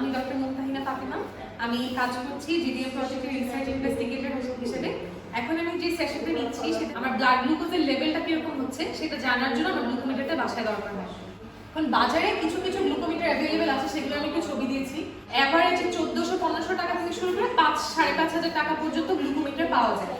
আমি ডক্টর মুমতাহিনা ফাতিমা। আমি কাজ করছি জিডিএম প্রজেক্টের রিসার্চ ইনভেস্টিগেটর হিসেবে। এখন আমি যে সেশনটা নিচ্ছি সেটা আমার ব্লাড গ্লুকোজের লেভেলটা কিরকম হচ্ছে সেটা জানার জন্য আমার গ্লুকোমিটারটা বাসায় দরকার হয়। এখন বাজারে কিছু কিছু গ্লুকোমিটার অ্যাভেলেবেল আছে, সেগুলো আমি একটু ছবি দিয়েছি। এভারেজে 1400-1500 টাকা থেকে শুরু করে 5-5,500 টাকা পর্যন্ত গ্লুকোমিটার পাওয়া যায়।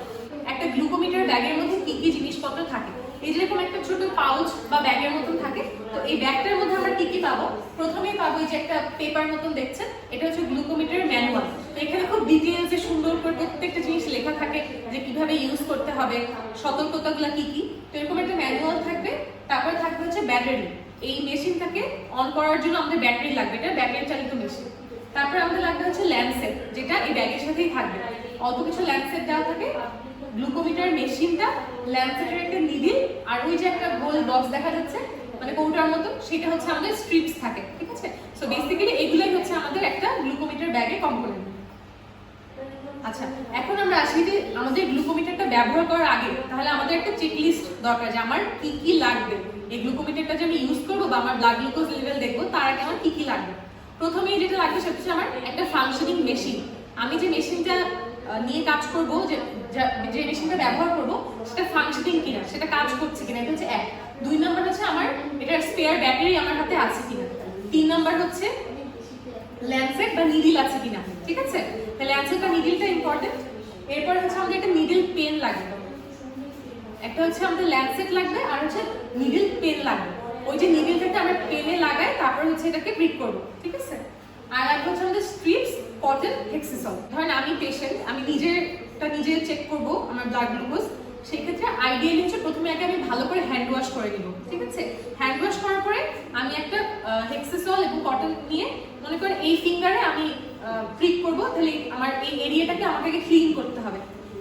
একটা গ্লুকোমিটার ব্যাগের মধ্যে কি কি জিনিসপত্র থাকে, এই যেরকম একটা ছোট পাউচ বা ব্যাগের মতন থাকে, তো এই ব্যাগটার মধ্যে আমরা কি কি পাবো? প্রথমেই পাবো এই যে একটা পেপার মতন দেখছেন, এটা হচ্ছে গ্লুকোমিটারের ম্যানুয়াল। তো এখানে খুব ডিটেইলসে সুন্দর করে প্রত্যেকটা জিনিস লেখা থাকে যে কিভাবে ইউজ করতে হবে, সতর্কতাগুলো কি কি। তো এরকম একটা ম্যানুয়াল থাকবে। তারপরে থাকবে হচ্ছে ব্যাটারি। এই মেশিনটাকে অন করার জন্য আমাদের ব্যাটারি লাগবে, এটা ব্যাটারি চালিত মেশিন। তারপরে আমাদের লাগবে হচ্ছে ল্যান্ডসেট, যেটা এই ব্যাগের সাথেই থাকবে। অল্প কিছু ল্যান্ডসেট দেওয়া থাকে, গ্লুকোমিটার মেশিনটা, ল্যান্ডসেটের একটা নিডিল, আর ওই যে একটা গোল বক্স দেখা যাচ্ছে মানে কৌটার মতো, সেটা হচ্ছে আমাদের স্ট্রিপস থাকে, ঠিক আছে? সো বেসিক্যালি এগুলাই হচ্ছে আমাদের একটা গ্লুকোমিটার ব্যাগের কম্পোনেন্ট। আচ্ছা, এখন আমরা আসি যে আমাদের গ্লুকোমিটারটা ব্যবহার করার আগে তাহলে আমাদের একটা চেকলিস্ট দরকার যে আমার কি কি লাগবে। এই গ্লুকোমিটারটা যে আমি ইউজ করবো বা আমার ব্লাড গ্লুকোজ লেভেল দেখবো, তার আগে আমার কি কি লাগবে। প্রথমেই যেটা লাগবে সেটা হচ্ছে আমার একটা ফাংশনিং মেশিন। আমি যে মেশিনটা নিয়ে কাজ করবো, যে মেশিনটা ব্যবহার করবো, সেটা ফাংশনিং কিনা, সেটা কাজ করছে কিনা, এটা হচ্ছে 1। 2 নাম্বার হচ্ছে আমার এটার স্পেয়ার ব্যাটারি আমার হাতে আছে কিনা। 3 নাম্বার হচ্ছে ল্যান্ডসেট বা নিডিল আছে কিনা, ঠিক আছে? তাহলে ল্যান্ডসেট বা নিডিলটা ইম্পর্টেন্ট। এরপর হচ্ছে আমাদের একটা নিডিল পেন লাগবে, একটা হচ্ছে আমাদের ল্যান্ডসেট লাগবে, আর হচ্ছে নিডিল পেন লাগবে। ওই যে নিডিলটাকে আমরা পেনে লাগাই, তারপর হচ্ছে এটাকে প্রিক করব, ঠিক আছে? আর একটা হচ্ছে আমাদের স্ট্রিপস, কটন, হেক্সিসল। ধরেন আমি পেশেন্ট, আমি নিজে চেক করব আমার ব্লাড গ্লুকোজ। সেই ক্ষেত্রে আইডিয়ালি হচ্ছে প্রথমে আগে আমি ভালো করে হ্যান্ড ওয়াশ করে নিব, ঠিক আছে? হ্যান্ড ওয়াশ করার পরে আমি একটা হেক্সিসল এবং কটন নিয়ে মনে করেন এই ফিঙ্গারে আমি প্রিক করব। তাহলে আমার এই এরিয়াটাকে আমাকে আগে ক্লিন করতে হবে।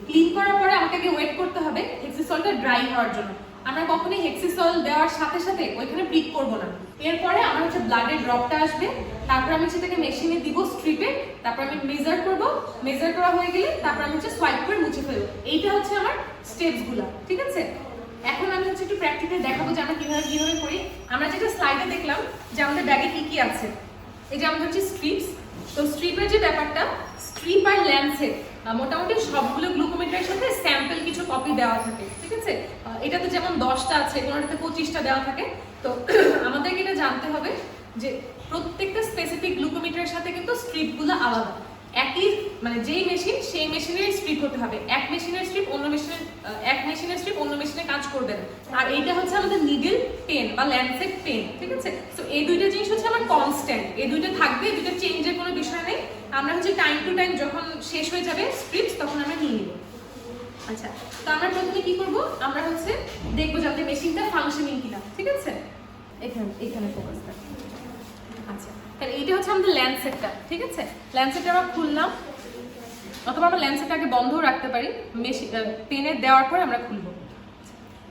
ক্লিন করার পরে আমাকে আগে ওয়েট করতে হবে হেক্সিসলটা ড্রাই হওয়ার জন্য। আমরা কখনোই হেক্সিসল দেওয়ার সাথে সাথে ওইখানে প্রিক করব না। এরপরে আমার হচ্ছে ব্লাডের ড্রপটা আসবে, তারপর আমি সেটাকে মেশিনে দিব স্ট্রিপে, তারপর আমি মেজার করব। মেজার করা হয়ে গেলে তারপর আমি হচ্ছে সোয়াইপ করে মুছে ফেলবো। এইটা হচ্ছে আমার স্টেপসগুলো, ঠিক আছে? এখন আমি হচ্ছে একটু প্র্যাকটিক্যালি দেখাবো যে আমরা কিভাবে করি। আমরা যেটা স্লাইডে দেখলাম যে আমাদের ব্যাগে কি কি আছে, এই যে আমাদের হচ্ছে স্ট্রিপস। তো স্ট্রিপের যে ব্যাপারটা, স্ট্রিপ আর ল্যান্ডসেট মোটামুটি সবগুলো গ্লুকোমিটারের সাথে স্যাম্পল কিছু কপি দেওয়া থাকে, ঠিক আছে? এটাতে যেমন 10টা আছে, কোনোটাতে 25টা দেওয়া থাকে। তো আমাদেরকে এটা জানতে হবে যে প্রত্যেকটা স্পেসিফিক গ্লুকোমিটারের সাথে কিন্তু স্ট্রিপগুলো আলাদা। একই মানে যেই মেশিন সেই মেশিনের স্ট্রিপ হতে হবে। এক মেশিনের স্ট্রিপ অন্য মেশিনে কাজ করবে না। আর এইটা হচ্ছে আমাদের নিডল পেন বা ল্যান্ডসেট পেন, ঠিক আছে? তো এই দুইটা জিনিস হচ্ছে আমার কনস্ট্যান্ট, এই দুইটা থাকবে, এই দুইটা চেঞ্জের কোনো বিষয় নেই। আমরা হচ্ছে টাইম টু টাইম যখন শেষ হয়ে যাবে স্ট্রিপস তখন আমরা নিয়ে নিব। আচ্ছা, তো আমরা প্রথমে কি করব? আমরা হচ্ছে দেখবো যে আমাদের মেশিনটা ফাংশনিং কিনা, ঠিক আছে? এখানে ফোকাস করব। আচ্ছা, তাহলে এইটা হচ্ছে আমাদের ল্যান্ডসেটটা, ঠিক আছে? ল্যান্ডসেটটা আমরা খুললাম, অথবা আমরা ল্যান্ডসেটটা আগে বন্ধও রাখতে পারি, পেনের দেওয়ার পরে আমরা খুলবো।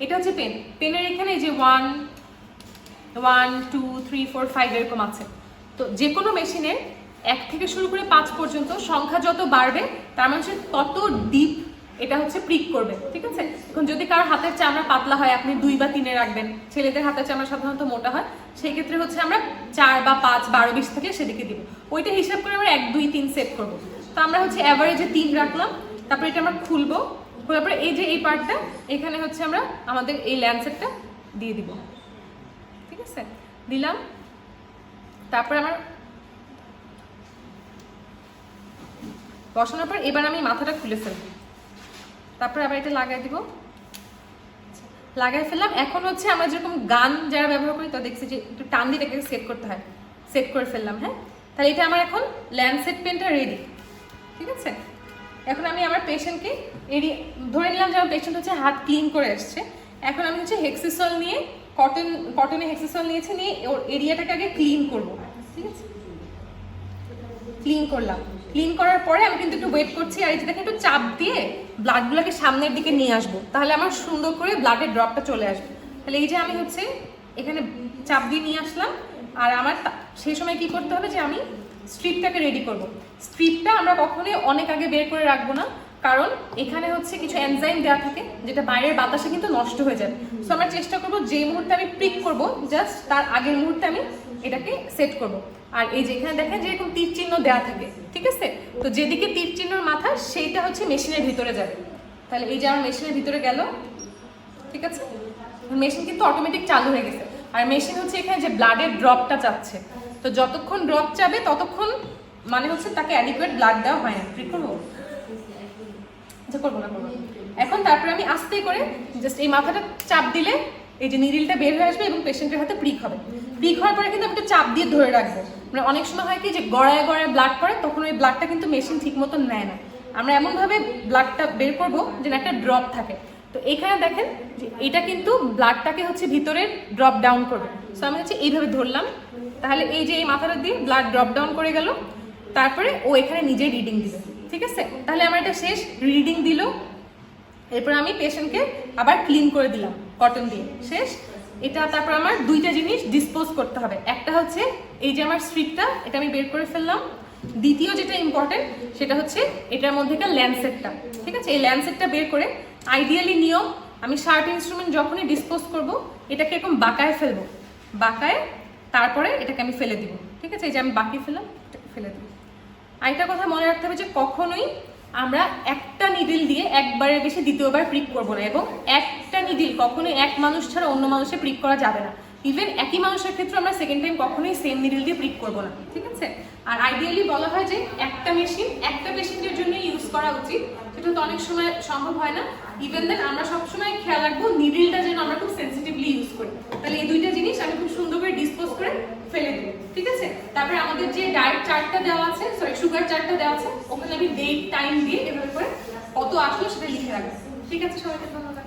এটা হচ্ছে পেন। পেনের এখানে যে 1, 2, 3, 4, 5 এরকম আছে। তো যে কোনো মেশিনের 1 থেকে শুরু করে 5 পর্যন্ত সংখ্যা যত বাড়বে তার মানে তত ডিপ এটা হচ্ছে প্রিক করবে, ঠিক আছে? এখন যদি কারোর হাতের চামড়া পাতলা হয় আপনি 2 বা 3 রাখবেন। ছেলেদের হাতের চামড়া সাধারণত মোটা হয়, সেই ক্ষেত্রে হচ্ছে আমরা 4 বা 5, 12, 20 থেকে সেদিকে দিব। ওইটা হিসাব করে আমরা 1, 2, 3 সেট করব। তো আমরা হচ্ছে অ্যাভারেজে 3 রাখলাম। তারপরে এটা আমরা খুলবো, খোলার পরে এই যে এই পার্টটা এখানে হচ্ছে আমরা আমাদের এই ল্যান্ডসেটটা দিয়ে দিব, ঠিক আছে? দিলাম। তারপরে আমার বসানোর পর এবার আমি মাথাটা খুলে ফেলবো, তারপরে আবার এটা লাগাই দিব। লাগাই ফেললাম। এখন হচ্ছে আমরা যেরকম গান যারা ব্যবহার করি তা দেখছি যে একটু টান দিয়ে এটাকে সেট করতে হয়, সেট করে ফেললাম। হ্যাঁ, তাহলে এটা আমার এখন ল্যান্ডসেট পেনটা রেডি, ঠিক আছে? এখন আমি আমার পেশেন্টকে ধরে নিলাম যে আমার পেশেন্ট হচ্ছে হাত ক্লিন করে আসছে। এখন আমি হচ্ছে হেক্সিসল নিয়ে কটনে হেক্সিসল নিয়েছি, নিয়ে ওর এরিয়াটাকে আগে ক্লিন করবো, ঠিক আছে? ক্লিন করলাম। ক্লিন করার পরে আমি কিন্তু একটু ওয়েট করছি, আর এটাকে একটু চাপ দিয়ে ব্লাডগুলোকে সামনের দিকে নিয়ে আসবো, তাহলে আমার সুন্দর করে ব্লাডের ড্রপটা চলে আসবে। তাহলে এই যে আমি হচ্ছে এখানে চাপ দিয়ে নিয়ে আসলাম, আর আমার সেই সময় কি করতে হবে যে আমি স্ট্রিপটাকে রেডি করব। স্ট্রিপটা আমরা কখনোই অনেক আগে বের করে রাখবো না, কারণ এখানে হচ্ছে কিছু এনজাইম দেওয়া থাকে যেটা বাইরের বাতাসে কিন্তু নষ্ট হয়ে যাবে। সো আমরা চেষ্টা করবো যে মুহূর্তে আমি প্রিক করব জাস্ট তার আগের মুহূর্তে আমি এটাকে সেট করব। আর এই যে এখানে দেখেন যে এরকম তীর চিহ্ন দেওয়া থাকে, ঠিক আছে? তো যেদিকে তীর চিহ্নর মাথা সেইটা হচ্ছে মেশিনের ভিতরে যাবে। তাহলে এই যে আমার মেশিনের ভিতরে গেল, ঠিক আছে? মেশিন কিন্তু অটোমেটিক চালু হয়ে গেছে। আর মেশিন হচ্ছে এখানে যে ব্লাডের ড্রপটা চাচ্ছে, তো যতক্ষণ ড্রপ চাবে ততক্ষণ মানে হচ্ছে তাকে অ্যাডিকুয়েট ব্লাড দেওয়া হয় না। ঠিক করবো? আচ্ছা করবো না। এখন তারপরে আমি আস্তে করে জাস্ট এই মাথাটা চাপ দিলে এই যে নিডিলটা বের হয়ে আসবে এবং পেশেন্টের হাতে প্রিক হবে। প্রিক হওয়ার পরে কিন্তু আমি একটু চাপ দিয়ে ধরে রাখবো। মানে অনেক সময় হয় কি যে গড়ায় গড়ায় ব্লাড পড়ে, তখন ওই ব্লাডটা কিন্তু মেশিন ঠিক মতন নেয় না। আমরা এমনভাবে ব্লাডটা বের করবো যেন একটা ড্রপ থাকে। তো এখানে দেখেন যে এটা কিন্তু ব্লাডটাকে হচ্ছে ভিতরে ড্রপ ডাউন করবে। সো আমি হচ্ছে এইভাবে ধরলাম, তাহলে এই যে এই মাথাটা দিয়ে ব্লাড ড্রপ ডাউন করে গেল, তারপরে ও এখানে নিজে রিডিং দিবে, ঠিক আছে? তাহলে আমার এটা শেষ, রিডিং দিল। এরপর আমি পেশেন্টকে আবার ক্লিন করে দিলাম কটন দিয়ে, শেষ। এটা তারপর আমার দুইটা জিনিস ডিসপোজ করতে হবে। একটা হচ্ছে এই যে আমার স্ট্রিপটা, এটা আমি বের করে ফেললাম। দ্বিতীয় যেটা ইম্পর্টেন্ট সেটা হচ্ছে এটার মধ্যেকার ল্যান্সেটটা, ঠিক আছে? এই ল্যান্সেটটা বের করে আইডিয়ালি নিয়ম, আমি শার্প ইনস্ট্রুমেন্ট যখনই ডিসপোজ করব এটাকে এরকম বাঁকায় ফেলবো, বাঁকায় তারপরে এটাকে আমি ফেলে দিব, ঠিক আছে? এই যে আমি বাকি ফেললাম, ফেলে দিব। আরেকটা কথা মনে রাখতে হবে যে কখনোই আমরা একটা নিডিল দিয়ে একবারের বেশি দ্বিতীয়বার প্রিক করবো না, এবং একটা নিডিল কখনোই এক মানুষ ছাড়া অন্য মানুষে প্রিক করা যাবে না। ইভেন একই মানুষের ক্ষেত্রে আমরা সেকেন্ড টাইম কখনোই সেম নিডিল দিয়ে প্রিক করবো না, ঠিক আছে? আর আইডিয়ালি বলা হয় যে একটা মেশিন একটা পেশেন্টের জন্য ইউজ করা উচিত, সেটা তো অনেক সময় সম্ভব হয় না। ইভেন দেন আমরা সবসময় খেয়াল রাখবো নিডিলটা যেন আমরা খুব সেন্সিটিভলি ইউজ করি। তাহলে এই দুইটা জিনিস আমি খুব সুন্দর করে ডিসপোজ করে ফেলে দেবো, ঠিক আছে? তারপরে আমাদের যে ডায়েট চার্টটা দেওয়া আছে, সরি সুগার চার্টটা দেওয়া আছে, ওখানে আমি ডেট টাইম দিয়ে এভাবে করে কত আসলো সেটা লিখে রাখবো, ঠিক আছে? সবাইকে ধন্যবাদ।